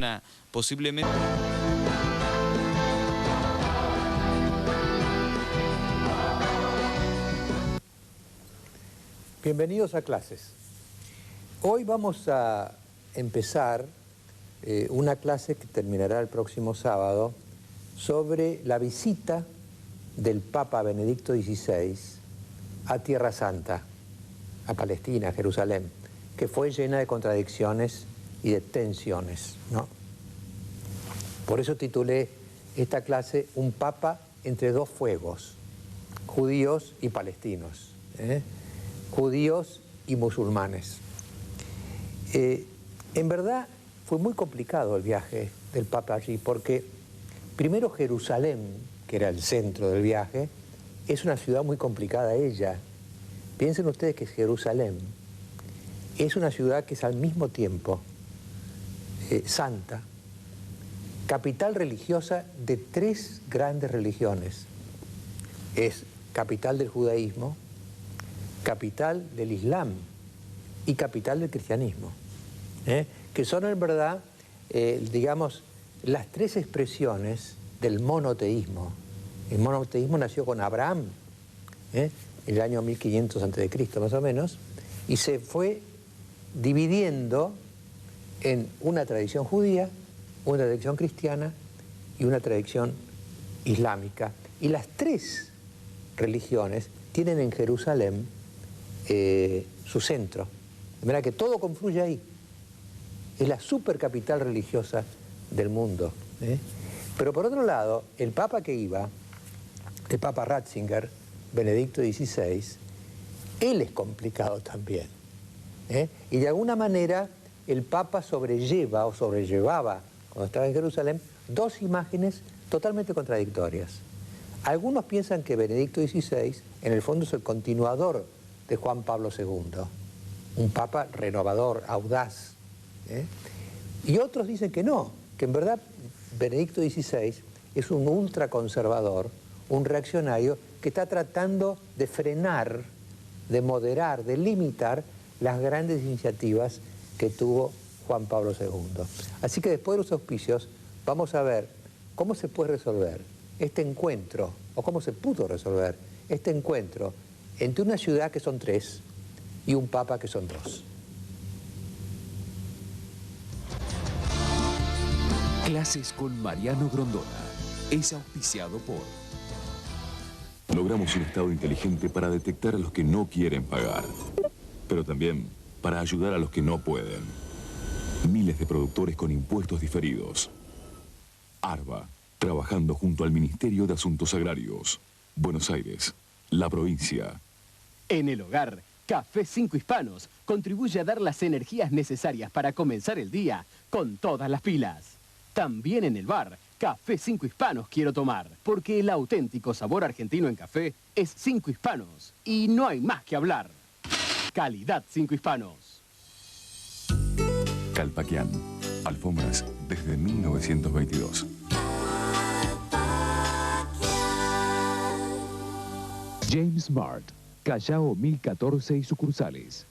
persona posiblemente... Bienvenidos a clases. Hoy vamos a empezar una clase que terminará el próximo sábado sobre la visita del Papa Benedicto XVI a Tierra Santa, a Palestina, a Jerusalén, que fue llena de contradicciones y de tensiones, ¿no? Por eso titulé esta clase Un Papa entre dos fuegos, judíos y palestinos, judíos y musulmanes. En verdad fue muy complicado el viaje del Papa allí, porque primero Jerusalén, que era el centro del viaje, es una ciudad muy complicada ella. Piensen ustedes que Jerusalén es una ciudad que es al mismo tiempo santa, capital religiosa de tres grandes religiones. Es capital del judaísmo, capital del islam y capital del cristianismo, que son en verdad, digamos, las tres expresiones del monoteísmo. El monoteísmo nació con Abraham, en el año 1500 a.C. más o menos, y se fue dividiendo en una tradición judía, una tradición cristiana y una tradición islámica. Y las tres religiones tienen en Jerusalén su centro. De manera que todo confluye ahí. Es la supercapital religiosa del mundo. Pero por otro lado, el Papa que iba, el Papa Ratzinger, Benedicto XVI, él es complicado también. Y de alguna manera el Papa sobrelleva o sobrellevaba, cuando estaba en Jerusalén, dos imágenes totalmente contradictorias. Algunos piensan que Benedicto XVI en el fondo es el continuador de Juan Pablo II, un Papa renovador, audaz. Y otros dicen que no, que en verdad Benedicto XVI es un ultraconservador, un reaccionario que está tratando de frenar, de moderar, de limitar las grandes iniciativas que tuvo Juan Pablo II. Así que después de los auspicios vamos a ver cómo se puede resolver este encuentro, o cómo se pudo resolver este encuentro entre una ciudad que son tres y un Papa que son dos. Clases con Mariano Grondona. Es auspiciado por... Logramos un Estado inteligente para detectar a los que no quieren pagar, pero también para ayudar a los que no pueden. Miles de productores con impuestos diferidos. ARBA, trabajando junto al Ministerio de Asuntos Agrarios. Buenos Aires, la provincia. En el hogar, Café 5 Hispanos contribuye a dar las energías necesarias para comenzar el día con todas las pilas. También en el bar, Café 5 Hispanos quiero tomar, porque el auténtico sabor argentino en café es 5 Hispanos y no hay más que hablar. Calidad 5 Hispanos. Calpaquián, alfombras desde 1922. James Mart, Callao 1014 y sucursales.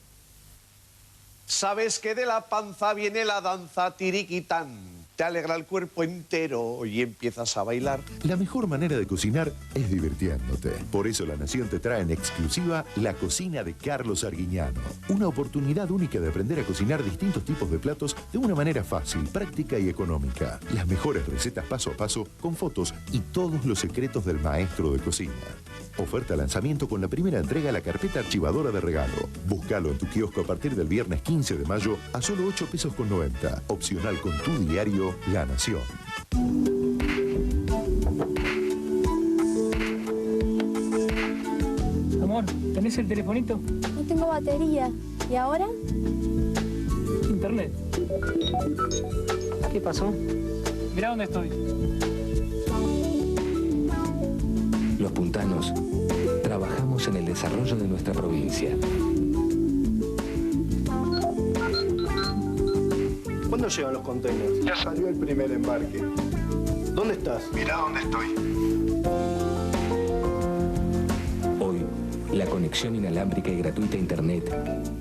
¿Sabes que de la panza viene la danza tiriquitán? Te alegra el cuerpo entero y empiezas a bailar. La mejor manera de cocinar es divirtiéndote. Por eso La Nación te trae en exclusiva La Cocina de Carlos Arguiñano. Una oportunidad única de aprender a cocinar distintos tipos de platos de una manera fácil, práctica y económica. Las mejores recetas paso a paso, con fotos y todos los secretos del maestro de cocina. Oferta lanzamiento con la primera entrega a la carpeta archivadora de regalo. Búscalo en tu kiosco a partir del viernes 15 de mayo a solo 8 pesos con 90. Opcional con tu diario La Nación. Amor, ¿tenés el telefonito? No tengo batería. ¿Y ahora? Internet. ¿Qué pasó? Mirá dónde estoy. Los puntanos trabajamos en el desarrollo de nuestra provincia. ¿Cuándo llegan los containers? Ya salió el primer embarque. ¿Dónde estás? Mirá dónde estoy. Hoy, la conexión inalámbrica y gratuita a Internet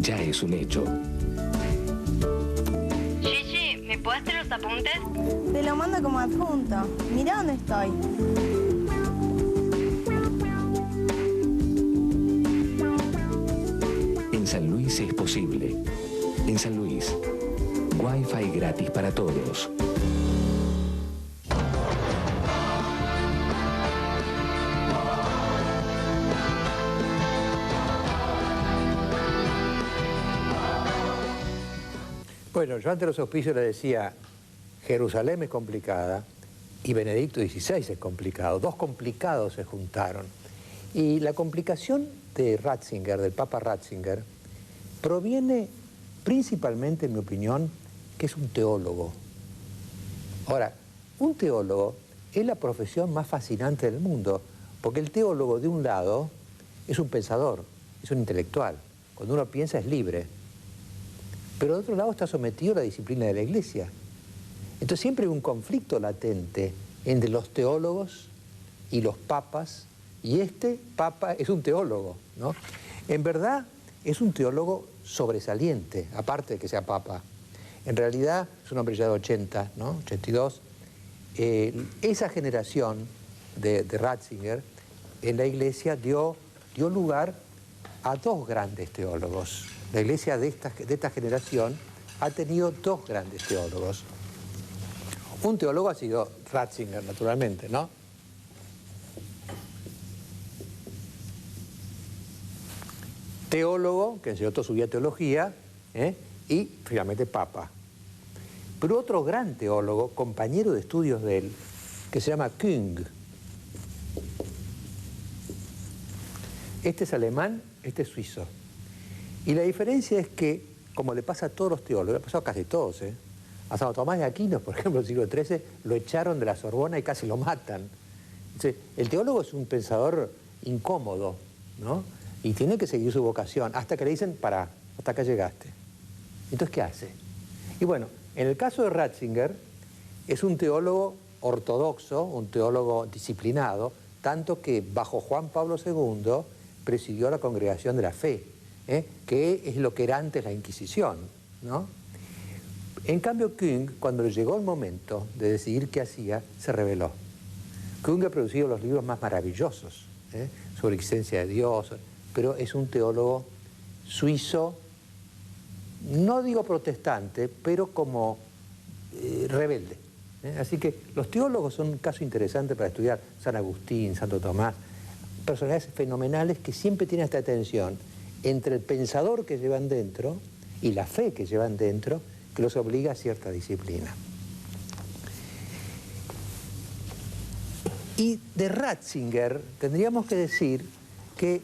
ya es un hecho. Gigi, ¿me puedes traer los apuntes? Te lo mando como adjunto. Mira dónde estoy. En San Luis es posible. En San Luis, Wi-Fi gratis para todos. Bueno, yo ante los auspicios le decía, Jerusalén es complicada y Benedicto XVI es complicado. Dos complicados se juntaron. Y la complicación de Ratzinger, del Papa Ratzinger, proviene principalmente, en mi opinión, que es un teólogo. Ahora, un teólogo es la profesión más fascinante del mundo, porque el teólogo, de un lado, es un pensador, es un intelectual. Cuando uno piensa es libre. Pero de otro lado está sometido a la disciplina de la Iglesia. Entonces siempre hay un conflicto latente entre los teólogos y los papas, y este papa es un teólogo, ¿no? En verdad es un teólogo sobresaliente, aparte de que sea papa. En realidad es un hombre ya de 80, ¿no? 82. Esa generación de Ratzinger en la Iglesia dio lugar a dos grandes teólogos. La Iglesia de esta generación ha tenido dos grandes teólogos. Un teólogo ha sido Ratzinger, naturalmente, ¿no? Teólogo, que enseñó toda su vida teología, y finalmente papa. Pero otro gran teólogo, compañero de estudios de él, que se llama Küng. Este es alemán, este es suizo. Y la diferencia es que, como le pasa a todos los teólogos, le ha pasado a casi todos, a Santo Tomás de Aquino, por ejemplo, en el siglo XIII, lo echaron de la Sorbona y casi lo matan. Entonces, el teólogo es un pensador incómodo, ¿no? Y tiene que seguir su vocación, hasta que le dicen, pará, hasta acá llegaste. Entonces, ¿qué hace? Y bueno, en el caso de Ratzinger, es un teólogo ortodoxo, un teólogo disciplinado, tanto que bajo Juan Pablo II presidió la Congregación de la Fe, que es lo que era antes la Inquisición, ¿no? En cambio, Küng, cuando le llegó el momento de decidir qué hacía, se rebeló. Küng ha producido los libros más maravillosos sobre la existencia de Dios, pero es un teólogo suizo, no digo protestante, pero como rebelde. Así que los teólogos son un caso interesante para estudiar. San Agustín, Santo Tomás, personajes fenomenales que siempre tienen esta tensión entre el pensador que llevan dentro y la fe que llevan dentro, que los obliga a cierta disciplina. Y de Ratzinger tendríamos que decir que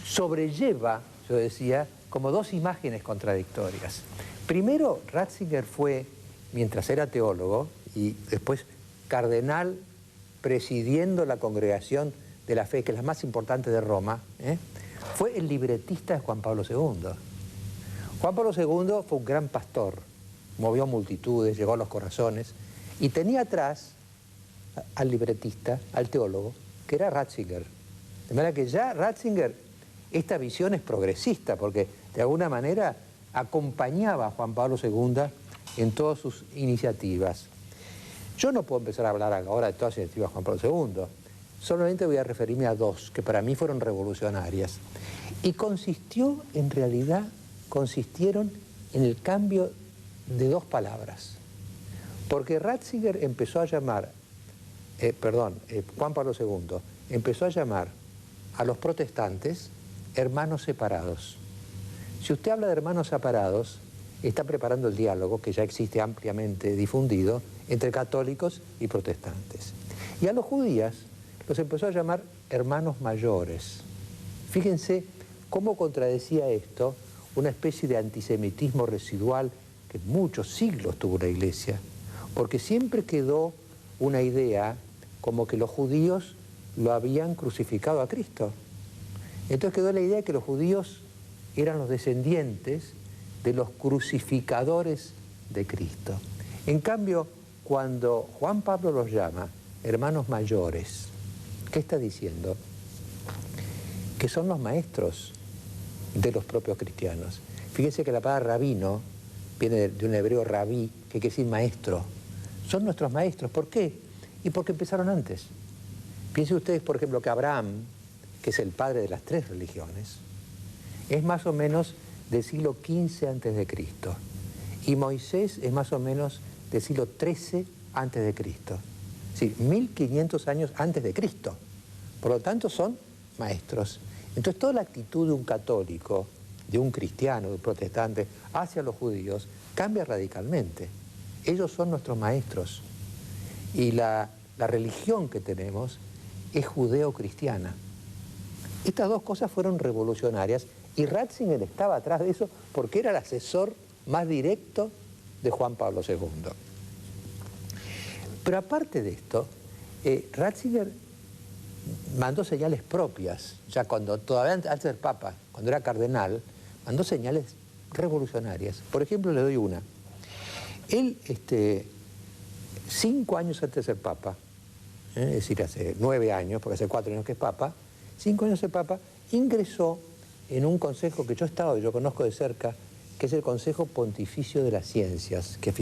sobrelleva, yo decía, como dos imágenes contradictorias. Primero, Ratzinger fue, mientras era teólogo, y después cardenal presidiendo la Congregación de la Fe, que es la más importante de Roma, fue el libretista de Juan Pablo II. Juan Pablo II fue un gran pastor, movió multitudes, llegó a los corazones, y tenía atrás al libretista, al teólogo, que era Ratzinger. De manera que ya Ratzinger, esta visión es progresista, porque de alguna manera acompañaba a Juan Pablo II en todas sus iniciativas. Yo no puedo empezar a hablar ahora de todas las iniciativas de Juan Pablo II, solamente voy a referirme a dos, que para mí fueron revolucionarias. Y consistieron en el cambio de dos palabras. Porque Ratzinger empezó a llamar, Juan Pablo II empezó a llamar a los protestantes hermanos separados. Si usted habla de hermanos separados, está preparando el diálogo que ya existe ampliamente difundido entre católicos y protestantes. Y a los judíos los empezó a llamar hermanos mayores. Fíjense cómo contradecía esto una especie de antisemitismo residual que muchos siglos tuvo la Iglesia, porque siempre quedó una idea como que los judíos lo habían crucificado a Cristo. Entonces quedó la idea de que los judíos eran los descendientes de los crucificadores de Cristo. En cambio, cuando Juan Pablo los llama hermanos mayores, ¿qué está diciendo? Que son los maestros de los propios cristianos. Fíjense que la palabra rabino viene de un hebreo rabí, que quiere decir maestro. Son nuestros maestros. ¿Por qué? Y porque empezaron antes. Piensen ustedes, por ejemplo, que Abraham, que es el padre de las 3 religiones, es más o menos del siglo XV antes de Cristo. Y Moisés es más o menos del siglo XIII antes de Cristo. Es decir, 1500 años antes de Cristo. Por lo tanto, son maestros. Entonces, toda la actitud de un católico, de un cristiano, de un protestante, hacia los judíos, cambia radicalmente. Ellos son nuestros maestros. Y la religión que tenemos es judeo-cristiana. Estas 2 cosas fueron revolucionarias y Ratzinger estaba atrás de eso porque era el asesor más directo de Juan Pablo II. Pero aparte de esto, Ratzinger mandó señales propias, ya cuando todavía antes de ser papa, cuando era cardenal, mandó señales revolucionarias. Por ejemplo, le doy una. Él, 5 años antes de ser papa, es decir, hace 9 años, porque hace 4 años que es papa, 5 años de ser papa, ingresó en un consejo que yo he estado y yo conozco de cerca, que es el Consejo Pontificio de las Ciencias, que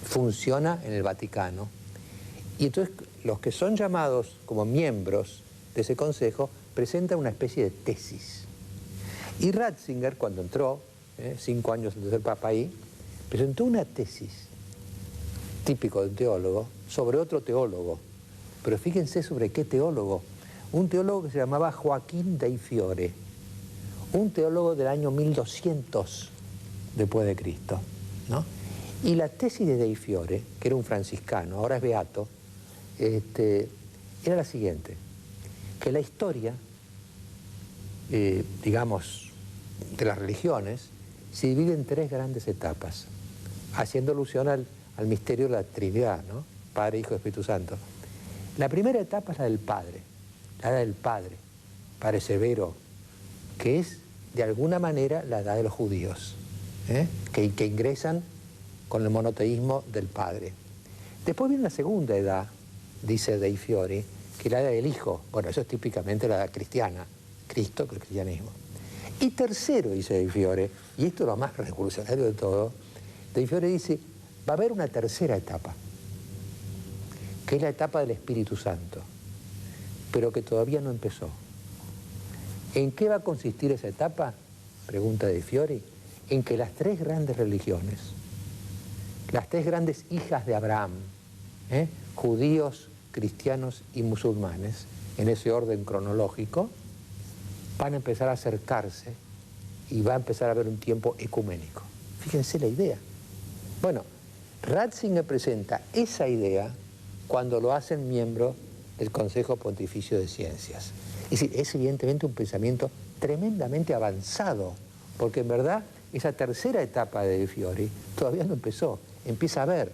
funciona en el Vaticano. Y entonces los que son llamados como miembros de ese consejo presentan una especie de tesis. Y Ratzinger, cuando entró, 5 años antes de ser papa ahí, presentó una tesis, típico de un teólogo, sobre otro teólogo. Pero fíjense sobre qué teólogo. Un teólogo que se llamaba Joaquín dei Fiore, un teólogo del año 1200 después de Cristo, ¿no? Y la tesis de dei Fiore, que era un franciscano, ahora es beato, era la siguiente, que la historia, digamos, de las religiones, se divide en 3 grandes etapas, haciendo alusión al misterio de la Trinidad, ¿no? Padre, Hijo y Espíritu Santo. La primera etapa es la del Padre, la edad del Padre, Padre severo, que es de alguna manera la edad de los judíos, que ingresan con el monoteísmo del Padre. Después viene la segunda edad, dice dei Fiori, que es la edad del Hijo. Bueno, eso es típicamente la edad cristiana, Cristo, que el cristianismo. Y tercero, dice dei Fiore, y esto es lo más revolucionario de todo, dei Fiore dice, va a haber una tercera etapa, que es la etapa del Espíritu Santo, pero que todavía no empezó. ¿En qué va a consistir esa etapa? Pregunta dei Fiori. En que las 3 grandes religiones, las 3 grandes hijas de Abraham, judíos, cristianos y musulmanes, en ese orden cronológico, van a empezar a acercarse y va a empezar a haber un tiempo ecuménico. Fíjense la idea. Bueno, Ratzinger presenta esa idea cuando lo hacen miembro del Consejo Pontificio de Ciencias. Es decir, es evidentemente un pensamiento tremendamente avanzado, porque en verdad esa tercera etapa de Fiori todavía no empezó. Empieza a haber,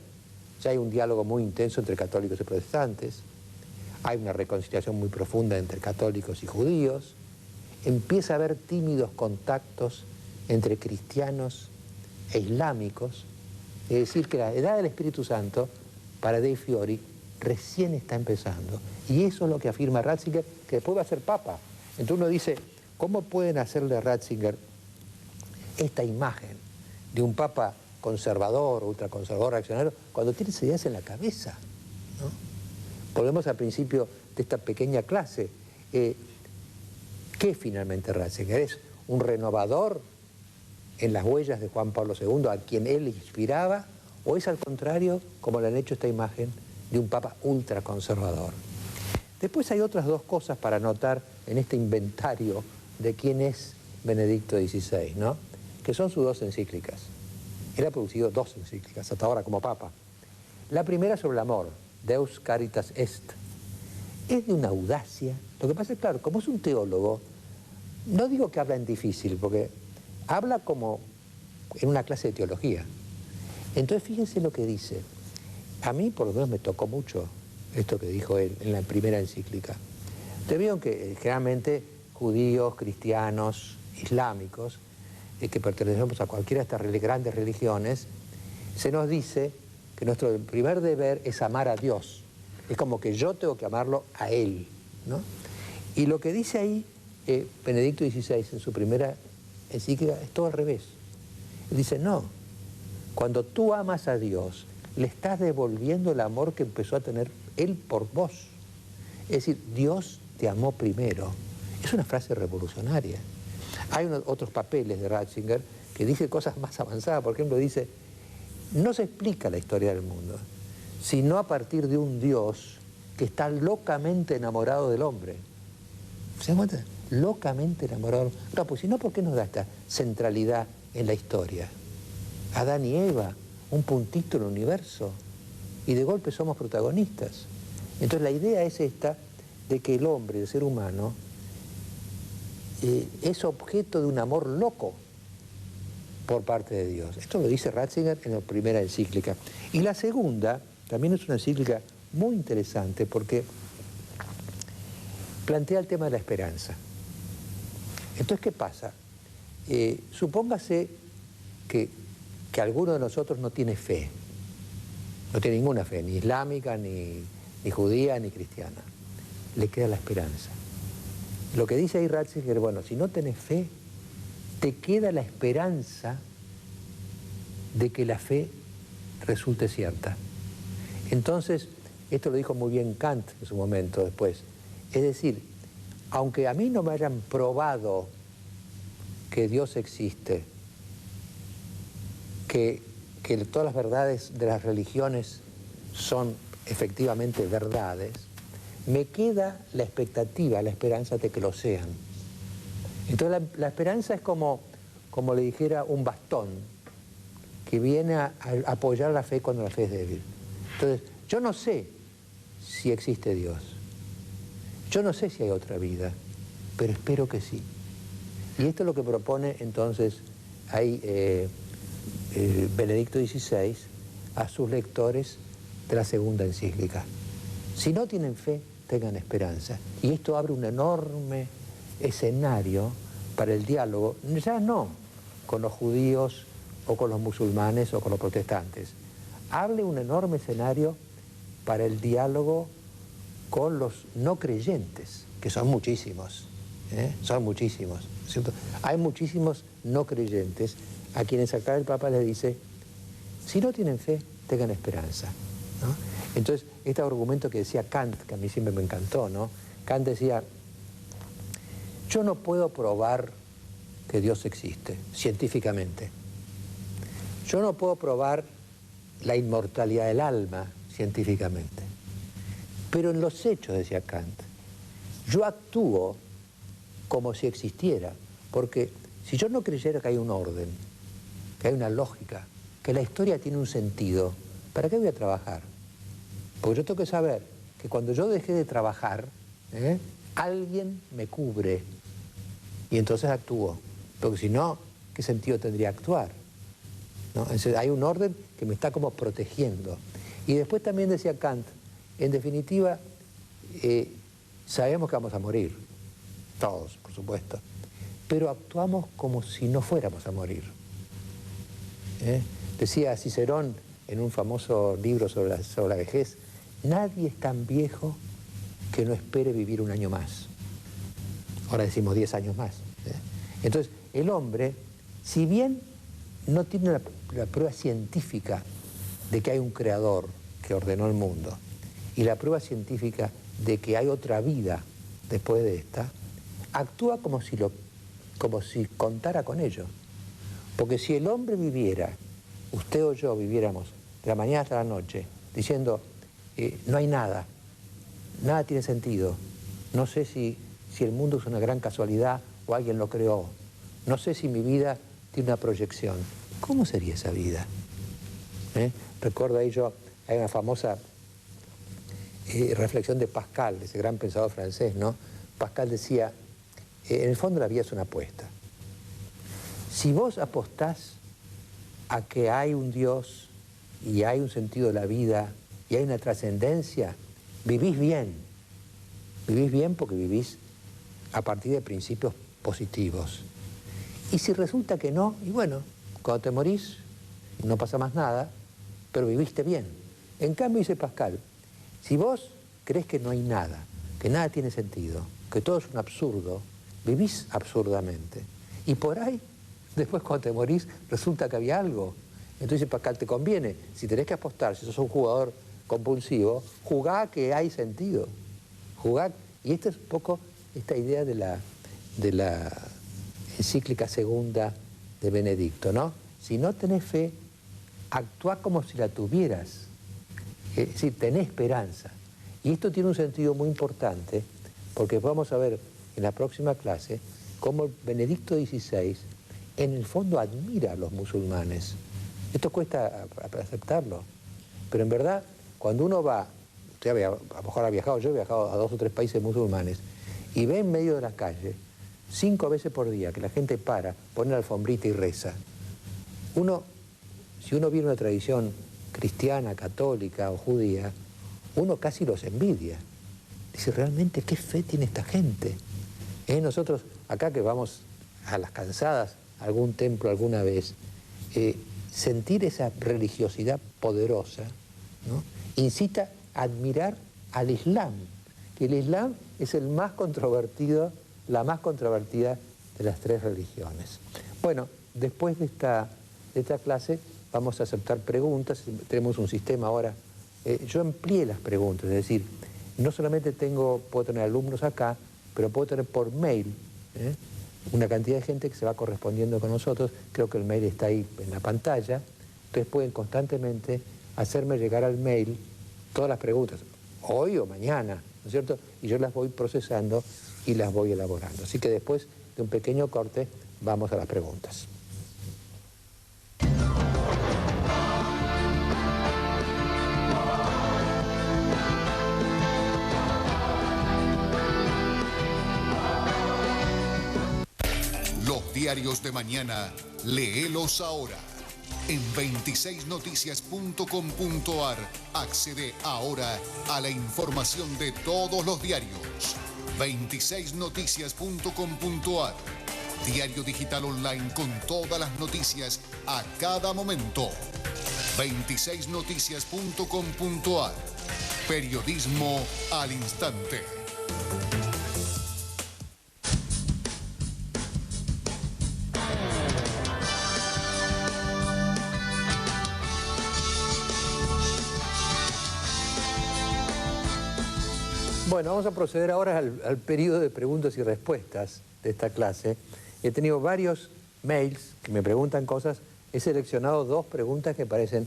ya hay un diálogo muy intenso entre católicos y protestantes, hay una reconciliación muy profunda entre católicos y judíos, empieza a haber tímidos contactos entre cristianos e islámicos, es decir, que la edad del Espíritu Santo, para dei Fiori, recién está empezando. Y eso es lo que afirma Ratzinger, que después va a ser papa. Entonces uno dice, ¿cómo pueden hacerle a Ratzinger esta imagen de un papa conservador, ultraconservador, reaccionario, cuando tiene esas ideas en la cabeza, ¿no? Volvemos al principio de esta pequeña clase. ¿Qué es finalmente Ratzinger? ¿Es un renovador en las huellas de Juan Pablo II, a quien él inspiraba, o es al contrario, como le han hecho esta imagen, de un papa ultraconservador? Después hay otras 2 cosas para notar en este inventario de quién es Benedicto XVI, ¿no? Que son sus 2 encíclicas. Él ha producido 2 encíclicas hasta ahora como papa. La primera sobre el amor, Deus Caritas Est. Es de una audacia. Lo que pasa es, claro, como es un teólogo, no digo que habla en difícil, porque habla como en una clase de teología. Entonces fíjense lo que dice. A mí por lo menos me tocó mucho esto que dijo él en la primera encíclica. Ustedes vieron que generalmente judíos, cristianos, islámicos, que pertenecemos a cualquiera de estas grandes religiones, se nos dice que nuestro primer deber es amar a Dios. Es como que yo tengo que amarlo a Él, ¿no? Y lo que dice ahí Benedicto XVI en su primera encíclica es todo al revés. Él dice, no, Cuando tú amas a Dios, le estás devolviendo el amor que empezó a tener Él por vos. Es decir, Dios te amó primero. Es una frase revolucionaria. Hay otros papeles de Ratzinger que dice cosas más avanzadas. Por ejemplo, dice, no se explica la historia del mundo, sino a partir de un Dios que está locamente enamorado del hombre. ¿Se dan cuenta? Locamente enamorado. No, pues si no, ¿por qué nos da esta centralidad en la historia? Adán y Eva, un puntito en el universo, y de golpe somos protagonistas. Entonces la idea es esta, de que el hombre, el ser humano, es objeto de un amor loco por parte de Dios. Esto lo dice Ratzinger en la primera encíclica. Y la segunda también es una encíclica muy interesante porque plantea el tema de la esperanza. Entonces, ¿qué pasa? Supóngase que alguno de nosotros no tiene fe. No tiene ninguna fe, ni islámica, ni judía, ni cristiana. Le queda la esperanza. Lo que dice ahí Ratzinger, bueno, si no tenés fe, te queda la esperanza de que la fe resulte cierta. Entonces, esto lo dijo muy bien Kant en su momento después. Es decir, aunque a mí no me hayan probado que Dios existe, que todas las verdades de las religiones son efectivamente verdades, me queda la expectativa, la esperanza de que lo sean. Entonces la esperanza es como le dijera un bastón que viene a apoyar la fe cuando la fe es débil. Entonces, yo no sé si existe Dios, yo no sé si hay otra vida, pero espero que sí. Y esto es lo que propone entonces ahí Benedicto XVI a sus lectores de la segunda encíclica. Si no tienen fe, tengan esperanza. Y esto abre un enorme escenario para el diálogo, ya no con los judíos o con los musulmanes o con los protestantes. Abre un enorme escenario para el diálogo con los no creyentes, que son muchísimos, son muchísimos, ¿cierto? Hay muchísimos no creyentes a quienes acá el Papa les dice, si no tienen fe, tengan esperanza, ¿no? Entonces, este argumento que decía Kant, que a mí siempre me encantó, ¿no? Kant decía, yo no puedo probar que Dios existe, científicamente. Yo no puedo probar la inmortalidad del alma, científicamente. Pero en los hechos, decía Kant, yo actúo como si existiera, porque si yo no creyera que hay un orden, que hay una lógica, que la historia tiene un sentido, ¿para qué voy a trabajar? Porque yo tengo que saber que cuando yo dejé de trabajar, alguien me cubre y entonces actúo. Porque si no, ¿qué sentido tendría actuar? ¿No? Entonces, hay un orden que me está como protegiendo. Y después también decía Kant, en definitiva, sabemos que vamos a morir, todos, por supuesto, pero actuamos como si no fuéramos a morir. Decía Cicerón en un famoso libro sobre la vejez, nadie es tan viejo que no espere vivir un año más. Ahora decimos 10 años más. Entonces, el hombre, si bien no tiene la prueba científica de que hay un creador que ordenó el mundo y la prueba científica de que hay otra vida después de esta, actúa como si contara con ello. Porque si el hombre viviera, usted o yo viviéramos de la mañana hasta la noche, diciendo, no hay nada, nada tiene sentido, no sé si el mundo es una gran casualidad o alguien lo creó, no sé si mi vida tiene una proyección, ¿cómo sería esa vida? Recuerdo ahí hay una famosa reflexión de Pascal, ese gran pensador francés, ¿no? Pascal decía, en el fondo la vida es una apuesta. Si vos apostás a que hay un Dios y hay un sentido de la vida y hay una trascendencia, vivís bien porque vivís a partir de principios positivos. Y si resulta que no, y bueno, cuando te morís no pasa más nada, pero viviste bien. En cambio, dice Pascal, si vos crees que no hay nada, que nada tiene sentido, que todo es un absurdo, vivís absurdamente. Y por ahí, después cuando te morís, resulta que había algo. Entonces, Pascal, te conviene, si tenés que apostar, si sos un jugador compulsivo, jugá que hay sentido. Jugá, y esta es un poco esta idea de la encíclica segunda de Benedicto, ¿no? Si no tenés fe, actuá como si la tuvieras. Es decir, tenés esperanza. Y esto tiene un sentido muy importante, porque vamos a ver en la próxima clase cómo Benedicto XVI en el fondo admira a los musulmanes. Esto cuesta aceptarlo, pero en verdad, cuando uno va, usted a lo mejor ha viajado, yo he viajado a 2 o 3 países musulmanes, y ve en medio de la calle, 5 veces por día, que la gente para, pone la alfombrita y reza. Si uno viene una tradición cristiana, católica o judía, uno casi los envidia. Dice, realmente, ¿qué fe tiene esta gente? Nosotros, acá que vamos a las cansadas, a algún templo alguna vez, sentir esa religiosidad poderosa, ¿no? Incita a admirar al Islam, que el Islam es el más controvertido, la más controvertida de las 3 religiones. Bueno, después de esta clase vamos a aceptar preguntas, tenemos un sistema ahora. Yo amplié las preguntas, es decir, no solamente puedo tener alumnos acá, pero puedo tener por mail una cantidad de gente que se va correspondiendo con nosotros. Creo que el mail está ahí en la pantalla. Ustedes pueden constantemente hacerme llegar al mail todas las preguntas, hoy o mañana, ¿no es cierto? Y yo las voy procesando y las voy elaborando. Así que después de un pequeño corte, vamos a las preguntas. Los diarios de mañana, léelos ahora. En 26noticias.com.ar accede ahora a la información de todos los diarios. 26noticias.com.ar, diario digital online con todas las noticias a cada momento. 26noticias.com.ar, periodismo al instante. Bueno, vamos a proceder ahora al periodo de preguntas y respuestas de esta clase. He tenido varios mails que me preguntan cosas. He seleccionado 2 preguntas que me parecen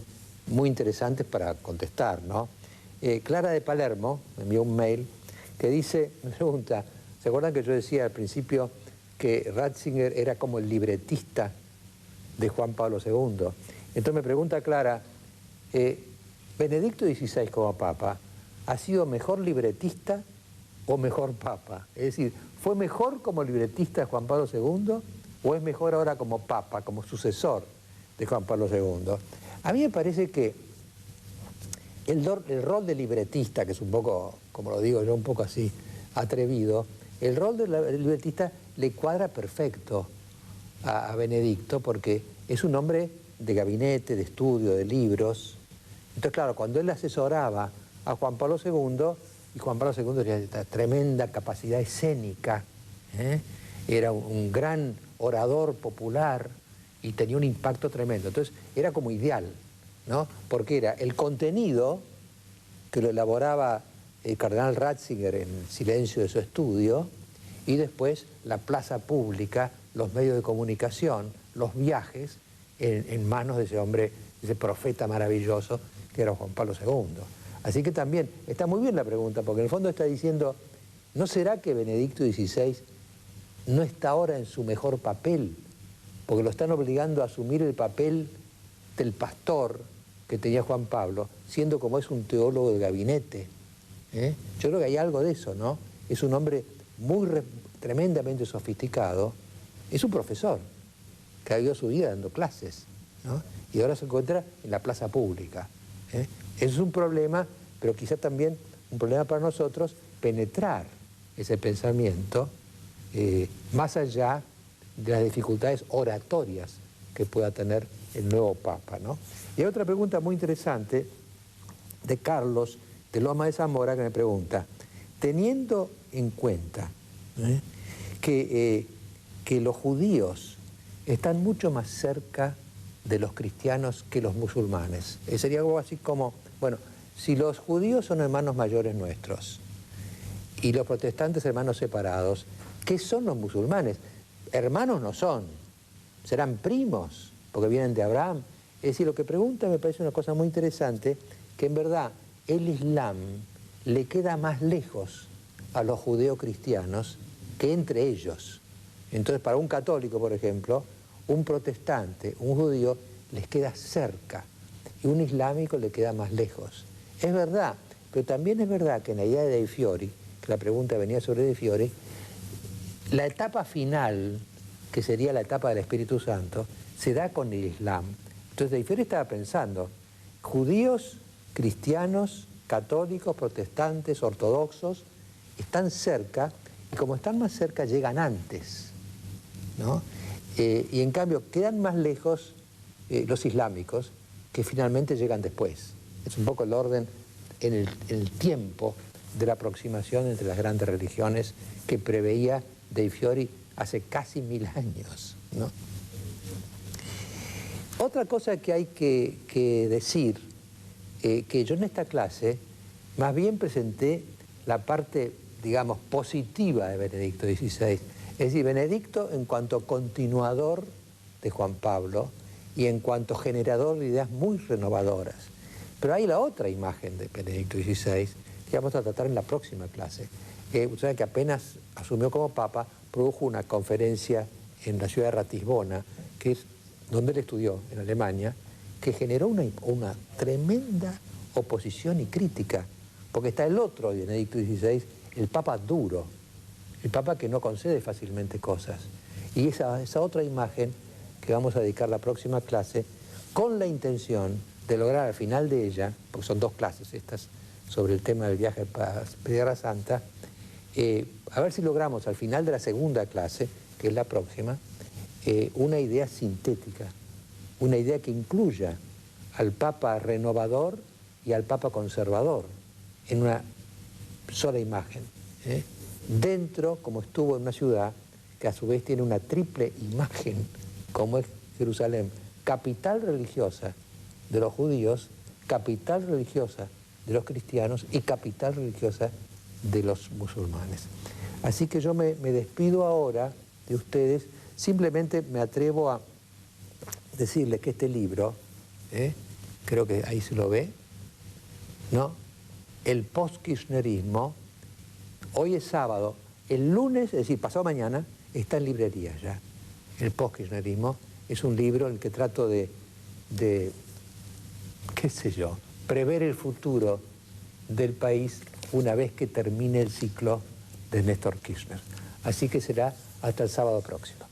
muy interesantes para contestar, ¿no? Clara de Palermo me envió un mail que dice, me pregunta, ¿se acuerdan que yo decía al principio que Ratzinger era como el libretista de Juan Pablo II? Entonces me pregunta Clara, ¿Benedicto XVI como Papa ha sido mejor libretista o mejor Papa? Es decir, ¿fue mejor como libretista de Juan Pablo II o es mejor ahora como Papa, como sucesor de Juan Pablo II? A mí me parece que el rol de libretista, que es un poco, como lo digo yo, un poco así atrevido, el rol del libretista le cuadra perfecto a Benedicto porque es un hombre de gabinete, de estudio, de libros. Entonces, claro, cuando él asesoraba a Juan Pablo II, y Juan Pablo II tenía esta tremenda capacidad escénica, era un gran orador popular y tenía un impacto tremendo. Entonces era como ideal, ¿no? Porque era el contenido que lo elaboraba el cardenal Ratzinger en el silencio de su estudio, y después la plaza pública, los medios de comunicación, los viajes en manos de ese hombre, ese profeta maravilloso que era Juan Pablo II. Así que también está muy bien la pregunta, porque en el fondo está diciendo, ¿no será que Benedicto XVI no está ahora en su mejor papel? Porque lo están obligando a asumir el papel del pastor que tenía Juan Pablo, siendo como es un teólogo de gabinete. Yo creo que hay algo de eso, ¿no? Es un hombre tremendamente sofisticado, es un profesor que ha vivido su vida dando clases, ¿no? Y ahora se encuentra en la plaza pública. Eso es un problema, pero quizá también un problema para nosotros, penetrar ese pensamiento más allá de las dificultades oratorias que pueda tener el nuevo Papa, ¿no? Y hay otra pregunta muy interesante de Carlos de Loma de Zamora que me pregunta, teniendo en cuenta que los judíos están mucho más cerca de los cristianos que los musulmanes. Sería algo así como, bueno, si los judíos son hermanos mayores nuestros y los protestantes hermanos separados, ¿qué son los musulmanes? Hermanos no son, serán primos, porque vienen de Abraham. Es decir, lo que pregunta me parece una cosa muy interesante, que en verdad el Islam le queda más lejos a los judeocristianos que entre ellos. Entonces, para un católico, por ejemplo, un protestante, un judío, les queda cerca, y un islámico le queda más lejos. Es verdad, pero también es verdad que en la idea de De Fiori, que la pregunta venía sobre De Fiori, la etapa final, que sería la etapa del Espíritu Santo, se da con el Islam. Entonces De Fiori estaba pensando, judíos, cristianos, católicos, protestantes, ortodoxos, están cerca, y como están más cerca, llegan antes, ¿no? Y en cambio, quedan más lejos los islámicos, que finalmente llegan después. Es un poco el orden en el tiempo de la aproximación entre las grandes religiones que preveía De Fiori hace casi 1000 años, ¿no? Otra cosa que hay que decir, que yo en esta clase más bien presenté la parte, digamos, positiva de Benedicto XVI. Es decir, Benedicto en cuanto continuador de Juan Pablo y en cuanto generador de ideas muy renovadoras. Pero hay la otra imagen de Benedicto XVI que vamos a tratar en la próxima clase. Usted sabe que apenas asumió como Papa, produjo una conferencia en la ciudad de Ratisbona, que es donde él estudió, en Alemania, que generó una tremenda oposición y crítica, porque está el otro, Benedicto XVI, el Papa duro, el Papa que no concede fácilmente cosas. Y esa otra imagen que vamos a dedicar la próxima clase, con la intención de lograr al final de ella, porque son 2 clases estas sobre el tema del viaje a Tierra Santa, a ver si logramos al final de la segunda clase, que es la próxima, una idea sintética, una idea que incluya al Papa renovador y al Papa conservador en una sola imagen, dentro, como estuvo en una ciudad que a su vez tiene una triple imagen, como es Jerusalén, capital religiosa de los judíos, capital religiosa de los cristianos y capital religiosa de los musulmanes. Así que yo me despido ahora de ustedes, simplemente me atrevo a decirles que este libro, creo que ahí se lo ve, ¿no? El post-kirchnerismo, hoy es sábado, el lunes, es decir, pasado mañana, está en librerías ya. El post-kirchnerismo es un libro en el que trato de, qué sé yo, prever el futuro del país una vez que termine el ciclo de Néstor Kirchner. Así que será hasta el sábado próximo.